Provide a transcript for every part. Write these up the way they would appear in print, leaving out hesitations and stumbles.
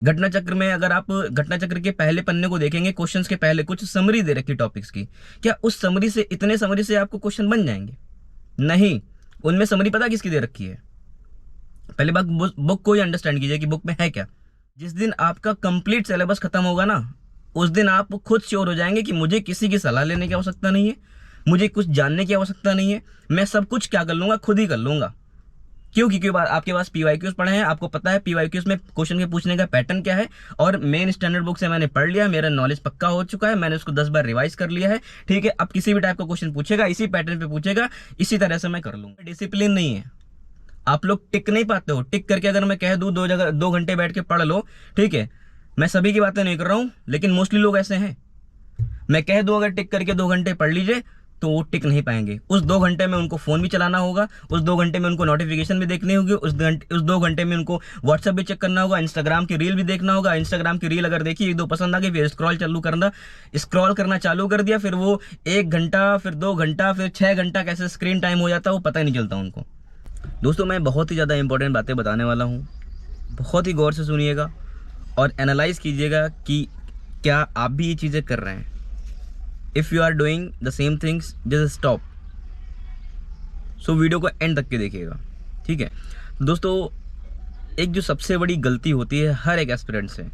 घटना चक्र में अगर आप घटना चक्र के पहले पन्ने को देखेंगे, क्वेश्चंस के पहले कुछ समरी दे रखी टॉपिक्स की, क्या उस समरी से, इतने समरी से आपको क्वेश्चन बन जाएंगे? नहीं। उनमें समरी पता किसकी दे रखी है? पहली बात, बुक को ही अंडरस्टैंड कीजिए कि बुक में है क्या। जिस दिन आपका कंप्लीट सिलेबस खत्म होगा ना, उस दिन आप खुद श्योर हो जाएंगे कि मुझे किसी की सलाह लेने की आवश्यकता नहीं है, मुझे कुछ जानने की आवश्यकता नहीं है, मैं सब कुछ क्या कर लूंगा, खुद ही कर लूंगा। क्यों? क्योंकि आपके पास पीवाईक्यूज पढ़े हैं, आपको पता है पीवाईक्यूज में क्वेश्चन के पूछने का पैटर्न क्या है, और मेन स्टैंडर्ड बुक से मैंने पढ़ लिया, मेरा नॉलेज पक्का हो चुका है, मैंने उसको 10 बार रिवाइज कर लिया है। ठीक है, अब किसी भी टाइप का क्वेश्चन पूछेगा, इसी पैटर्न पे पूछेगा, इसी तरह से मैं कर लूंगा। डिसिप्लिन नहीं है, आप लोग टिक नहीं पाते हो। टिक करके अगर मैं कह दूं 2 घंटे बैठ के पढ़ लो, ठीक है, मैं सभी की बातें नहीं कर रहा हूं, लेकिन मोस्टली लोग ऐसे हैं। मैं कह दूं अगर टिक करके 2 घंटे पढ़ लीजिए, तो वो टिक नहीं पाएंगे। उस 2 घंटे में उनको फोन भी चलाना होगा, उस 2 घंटे में उनको नोटिफिकेशन भी देखनी होगी, उस 2 घंटे में उनको व्हाट्सएप भी चेक करना होगा, इंस्टाग्राम की रील भी देखना होगा। इंस्टाग्राम की रील अगर देखी, 1-2 पसंद आ गई, फिर स्क्रॉल करना चालू कर दिया, फिर वो 1 घंटा, फिर 2 घंटा, फिर 6 घंटा कैसे स्क्रीन टाइम हो जाता है वो पता ही नहीं चलता उनको। दोस्तों, मैं बहुत ही ज़्यादा इंपॉर्टेंट बातें बताने वाला हूँ, बहुत ही गौर से सुनिएगा और एनालाइज कीजिएगा कि क्या आप भी ये चीज़ें कर रहे हैं। If you are doing the same things, just stop. So video को एंड तक के देखिएगा, ठीक है दोस्तों। एक जो सबसे बड़ी गलती होती है हर एक एस्पिरेंट से,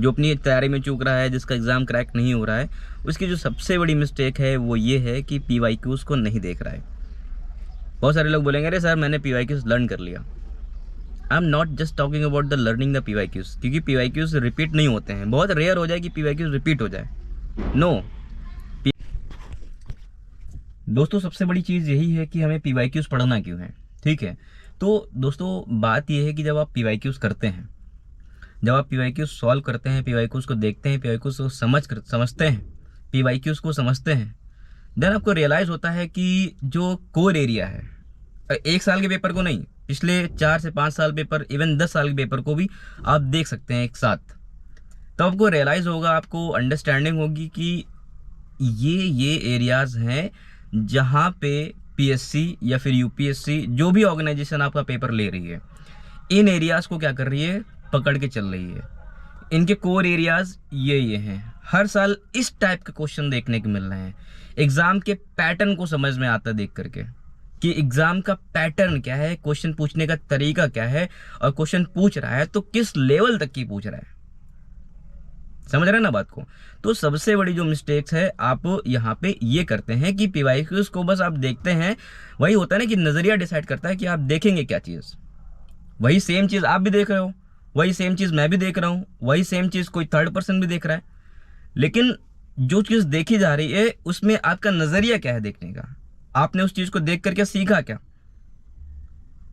जो अपनी तैयारी में चूक रहा है, जिसका एग्ज़ाम क्रैक नहीं हो रहा है, उसकी जो सबसे बड़ी मिस्टेक है वो ये है कि पीवाईक्यूज़ को नहीं देख रहा है। बहुत सारे लोग बोलेंगे, अरे सर मैंने पीवाईक्यूज़ लर्न कर लिया। I am not just talking about the learning the PYQs, क्योंकि पीवाईक्यूज़ रिपीट नहीं होते हैं, बहुत रेयर हो जाए कि पीवाईक्यूज़ रिपीट हो जाए। नो दोस्तों, सबसे बड़ी चीज़ यही है कि हमें पीवाईक्यूज़ पढ़ना क्यों है, ठीक है। तो दोस्तों, बात यह है कि जब आप पीवाईक्यूज़ करते हैं, जब आप पीवाईक्यूज़ सॉल्व करते हैं, पीवाईक्यूज़ को देखते हैं, पीवाईक्यूज़ को समझते हैं, पीवाईक्यूज़ को समझते हैं, देन आपको रियलाइज़ होता है कि जो कोर एरिया है, 1 साल के पेपर को नहीं, पिछले 4 से 5 साल पेपर, इवन 10 साल के पेपर को भी आप देख सकते हैं एक साथ। तो आपको रियलाइज़ होगा, आपको अंडरस्टैंडिंग होगी कि ये एरियाज़ हैं जहाँ पे पीएससी या फिर यूपीएससी, जो भी ऑर्गेनाइजेशन आपका पेपर ले रही है, इन एरियाज़ को क्या कर रही है, पकड़ के चल रही है। इनके कोर एरियाज़ ये हैं। हर साल इस टाइप के क्वेश्चन देखने को मिल रहे हैं। एग्ज़ाम के पैटर्न को समझ में आता है देख करके कि एग्ज़ाम का पैटर्न क्या है, क्वेश्चन पूछने का तरीका क्या है, और क्वेश्चन पूछ रहा है तो किस लेवल तक की पूछ रहा है। समझ रहे हैं ना बात को? तो सबसे बड़ी जो मिस्टेक्स है आप यहाँ पे ये करते हैं कि पीवाईक्यूज़ को बस आप देखते हैं। वही होता है ना कि नज़रिया डिसाइड करता है कि आप देखेंगे क्या चीज़। वही सेम चीज़ आप भी देख रहे हो, वही सेम चीज़ मैं भी देख रहा हूँ, वही सेम चीज़ कोई थर्ड पर्सन भी देख रहा है, लेकिन जो चीज़ देखी जा रही है उसमें आपका नज़रिया क्या है देखने का। आपने उस चीज़ को देख करके सीखा क्या?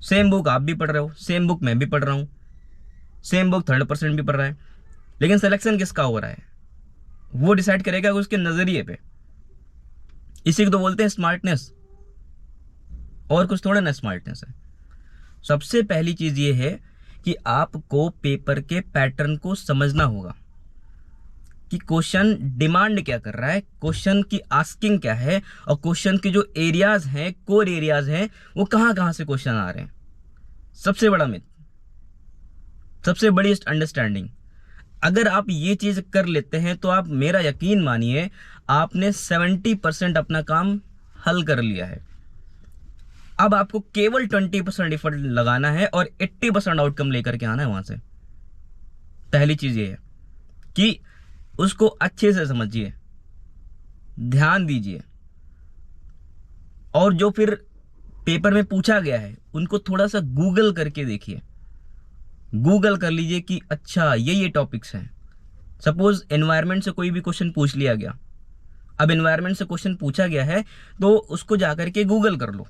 सेम बुक आप भी पढ़ रहे हो, सेम बुक मैं भी पढ़ रहा हूँ, सेम बुक थर्ड पर्सन भी पढ़ रहा है, लेकिन सिलेक्शन किसका हो रहा है वो डिसाइड करेगा उसके नज़रिए पे। इसी को तो बोलते हैं स्मार्टनेस, और कुछ थोड़ा ना स्मार्टनेस है। सबसे पहली चीज़ ये है कि आपको पेपर के पैटर्न को समझना होगा कि क्वेश्चन डिमांड क्या कर रहा है, क्वेश्चन की आस्किंग क्या है, और क्वेश्चन के जो एरियाज हैं, कोर एरियाज हैं, वो कहाँ कहाँ से क्वेश्चन आ रहे हैं। सबसे बड़ा मिथ, सबसे बड़ी अंडरस्टैंडिंग, अगर आप ये चीज़ कर लेते हैं तो आप, मेरा यकीन मानिए, आपने 70% अपना काम हल कर लिया है। अब आपको केवल 20% एफर्ट लगाना है और 80% आउटकम लेकर के आना है वहां से। पहली चीज ये है कि उसको अच्छे से समझिए, ध्यान दीजिए, और जो फिर पेपर में पूछा गया है उनको थोड़ा सा गूगल करके देखिए। गूगल कर लीजिए कि अच्छा ये टॉपिक्स हैं। सपोज एनवायरनमेंट से कोई भी क्वेश्चन पूछ लिया गया, अब एनवायरनमेंट से क्वेश्चन पूछा गया है तो उसको जाकर के गूगल कर लो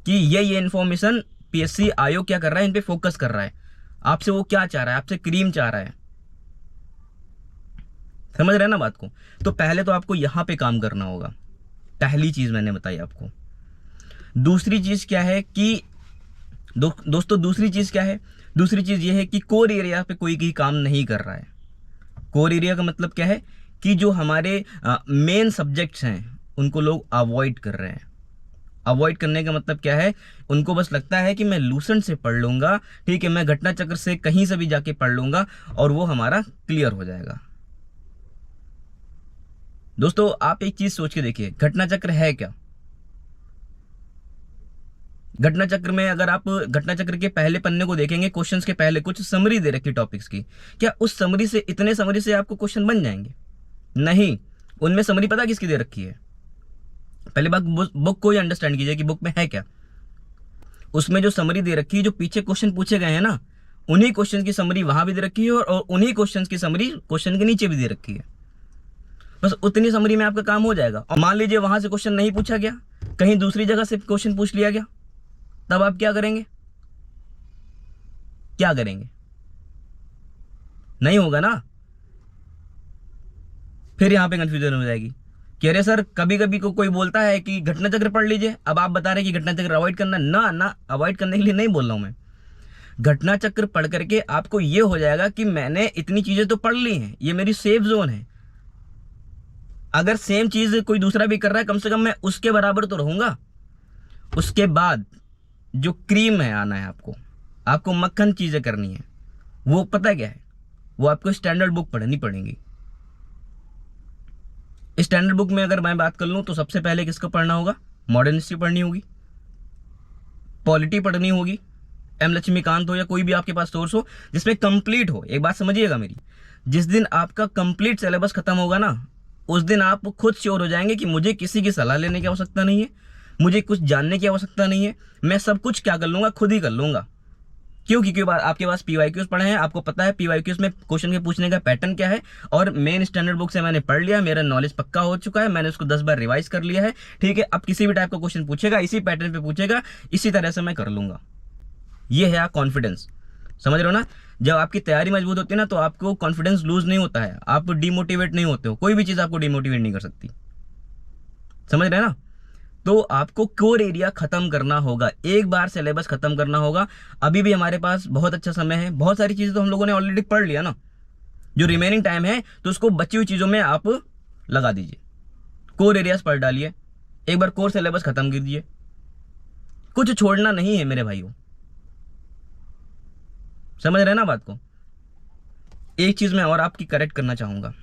कि ये इंफॉर्मेशन पीएससी आयोग क्या कर रहा है, इन पे फोकस कर रहा है, आपसे वो क्या चाह रहा है, आपसे क्रीम चाह रहा है। समझ रहे हैं ना बात को? तो पहले तो आपको यहां पे काम करना होगा। पहली चीज मैंने बताई आपको। दूसरी चीज क्या है कि दोस्तों दूसरी चीज क्या है? दूसरी चीज ये है कि कोर एरिया पे कोई भी काम नहीं कर रहा है। कोर एरिया का मतलब क्या है कि जो हमारे मेन सब्जेक्ट्स हैं उनको लोग अवॉइड कर रहे हैं, अवॉइड करने का मतलब क्या है, उनको बस लगता है कि मैं लूसेंट से पढ़ लूंगा, ठीक है, मैं घटना चक्र से कहीं से भी जाके पढ़ लूंगा और वो हमारा क्लियर हो जाएगा। दोस्तों आप एक चीज सोच के देखिए, घटना चक्र है क्या। घटना चक्र में अगर आप घटना चक्र के पहले पन्ने को देखेंगे, क्वेश्चंस के पहले कुछ समरी दे रखी टॉपिक्स की, क्या उस समरी से, इतने समरी से आपको क्वेश्चन बन जाएंगे? नहीं, उनमें समरी पता किसकी दे रखी है। पहले बात बुक को ही अंडरस्टैंड कीजिए कि बुक में है क्या। उसमें जो समरी दे रखी है, जो पीछे क्वेश्चन पूछे गए हैं ना, उन्हीं क्वेश्चन की समरी वहां भी दे रखी है और उन्हीं क्वेश्चन की समरी क्वेश्चन के नीचे भी दे रखी है। बस उतनी समरी में आपका काम हो जाएगा। और मान लीजिए वहां से क्वेश्चन नहीं पूछा गया, कहीं दूसरी जगह से क्वेश्चन पूछ लिया गया, तब आप क्या करेंगे? क्या करेंगे? नहीं होगा ना। फिर यहां पे कंफ्यूजन हो जाएगी कि अरे सर, कभी कभी को कोई बोलता है कि घटना चक्र पढ़ लीजिए, अब आप बता रहे हैं कि घटना चक्र अवॉइड करना। ना ना, अवॉइड करने के लिए नहीं बोल रहा हूं मैं। घटना चक्र पढ़ करके आपको ये हो जाएगा कि मैंने इतनी चीजें तो पढ़ ली हैं, ये मेरी सेफ जोन है। अगर सेम चीज कोई दूसरा भी कर रहा है, कम से कम मैं उसके बराबर तो रहूंगा। उसके बाद जो क्रीम है आना है, आपको मक्खन चीजें करनी है। वो पता क्या है, वो आपको स्टैंडर्ड बुक पढ़नी पड़ेगी। स्टैंडर्ड बुक में अगर मैं बात कर लूं तो सबसे पहले किसको पढ़ना होगा? मॉडर्न हिस्ट्री पढ़नी होगी, पॉलिटी पढ़नी होगी, एम लक्ष्मीकांत हो या कोई भी आपके पास सोर्स हो जिसमें कंप्लीट हो। एक बात समझिएगा मेरी, जिस दिन आपका कंप्लीट सिलेबस खत्म होगा ना, उस दिन आप खुद श्योर हो जाएंगे कि मुझे किसी की सलाह लेने की आवश्यकता नहीं है, मुझे कुछ जानने की आवश्यकता नहीं है, मैं सब कुछ क्या कर लूंगा, खुद ही कर लूंगा। क्यों? क्योंकि आपके पास पीवाईक्यूज पढ़े हैं, आपको पता है पीवाईक्यूज में क्वेश्चन के पूछने का पैटर्न क्या है, और मेन स्टैंडर्ड बुक से मैंने पढ़ लिया, मेरा नॉलेज पक्का हो चुका है, मैंने उसको 10 बार रिवाइज कर लिया है, ठीक है। अब किसी भी टाइप का क्वेश्चन पूछेगा, इसी पैटर्न पे पूछेगा, इसी तरह से मैं कर लूंगा। ये है कॉन्फिडेंस, समझ रहे हो ना। जब आपकी तैयारी मजबूत होती है ना, तो आपको कॉन्फिडेंस लूज नहीं होता है, आप डिमोटिवेट नहीं होते हो, कोई भी चीज आपको डिमोटिवेट नहीं कर सकती, समझ रहे हैं ना। तो आपको कोर एरिया खत्म करना होगा, एक बार सिलेबस खत्म करना होगा। अभी भी हमारे पास बहुत अच्छा समय है, बहुत सारी चीजें तो हम लोगों ने ऑलरेडी पढ़ लिया ना। जो रिमेनिंग टाइम है तो उसको बची हुई चीजों में आप लगा दीजिए, कोर एरियाज पढ़ डालिए, एक बार कोर सिलेबस खत्म कर दीजिए, कुछ छोड़ना नहीं है मेरे भाइयों, समझ रहे ना बात को। एक चीज मैं और आपकी करेक्ट करना चाहूंगा,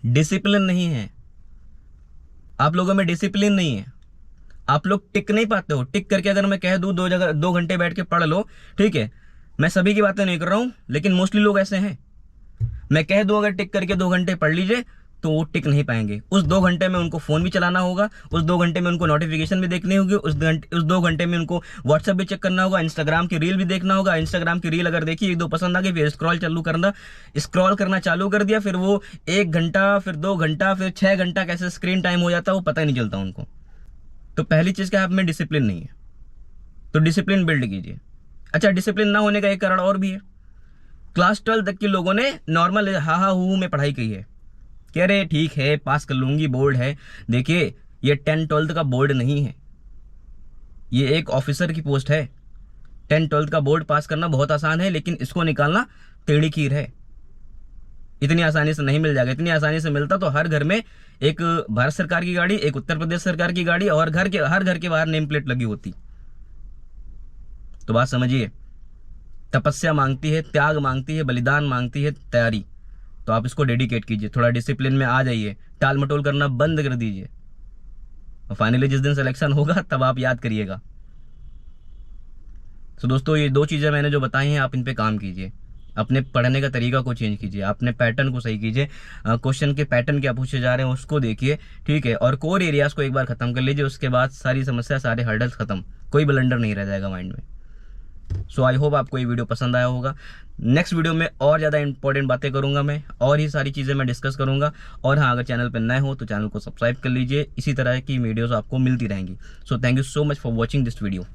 डिसिप्लिन नहीं है आप लोगों में, डिसिप्लिन नहीं है। आप लोग टिक नहीं पाते हो। टिक करके अगर मैं कह दूं 2 घंटे बैठ के पढ़ लो, ठीक है, मैं सभी की बातें नहीं कर रहा हूं, लेकिन मोस्टली लोग ऐसे हैं। मैं कह दूं अगर टिक करके 2 घंटे पढ़ लीजिए, तो वो टिक नहीं पाएंगे। उस 2 घंटे में उनको फोन भी चलाना होगा, उस 2 घंटे में उनको नोटिफिकेशन भी देखनी होगी, उस 2 घंटे में उनको व्हाट्सएप भी चेक करना होगा, इंस्टाग्राम की रील भी देखना होगा। इंस्टाग्राम की रील अगर देखी, 1-2 पसंद आ गई, फिर स्क्रॉल करना चालू कर दिया, फिर वो 1 घंटा, फिर 2 घंटा, फिर 6 घंटा कैसे स्क्रीन टाइम हो जाता है वो पता ही नहीं चलता उनको। तो पहली चीज क्या, आप में डिसिप्लिन नहीं है, तो डिसिप्लिन बिल्ड कीजिए। अच्छा, डिसिप्लिन ना होने का एक कारण और भी है। क्लास 12 तक के लोगों ने नॉर्मल हा हू में पढ़ाई की है, कह रहे ठीक है पास कर लूंगी, बोर्ड है। देखिए, ये 10-12 का बोर्ड नहीं है, ये एक ऑफिसर की पोस्ट है। 10-12 का बोर्ड पास करना बहुत आसान है, लेकिन इसको निकालना टेढ़ी खीर है। इतनी आसानी से नहीं मिल जाएगा। इतनी आसानी से मिलता तो हर घर में एक भारत सरकार की गाड़ी, एक उत्तर प्रदेश सरकार की गाड़ी, और हर घर के बाहर नेम प्लेट लगी होती। तो बात समझिए, तपस्या मांगती है, त्याग मांगती है, बलिदान मांगती है, तैयारी। तो आप इसको डेडिकेट कीजिए, थोड़ा डिसिप्लिन में आ जाइए, टाल मटोल करना बंद कर दीजिए, और फाइनली जिस दिन सिलेक्शन होगा तब आप याद करिएगा। तो दोस्तों, ये 2 चीज़ें मैंने जो बताई हैं, आप इन पे काम कीजिए, अपने पढ़ने का तरीका को चेंज कीजिए, अपने पैटर्न को सही कीजिए, क्वेश्चन के पैटर्न क्या पूछे जा रहे हैं उसको देखिए, ठीक है, और कोर एरियाज को एक बार खत्म कर लीजिए। उसके बाद सारी समस्या, सारे हर्डल्स खत्म, कोई ब्लंडर नहीं रह जाएगा माइंड में। सो आई होप आपको ये वीडियो पसंद आया होगा। नेक्स्ट वीडियो में और ज़्यादा इंपॉर्टेंट बातें करूंगा मैं, और ही सारी चीज़ें मैं डिस्कस करूंगा। और हाँ, अगर चैनल पर नए हो तो चैनल को सब्सक्राइब कर लीजिए, इसी तरह की वीडियोस आपको मिलती रहेंगी। So thank you so much for watching this video.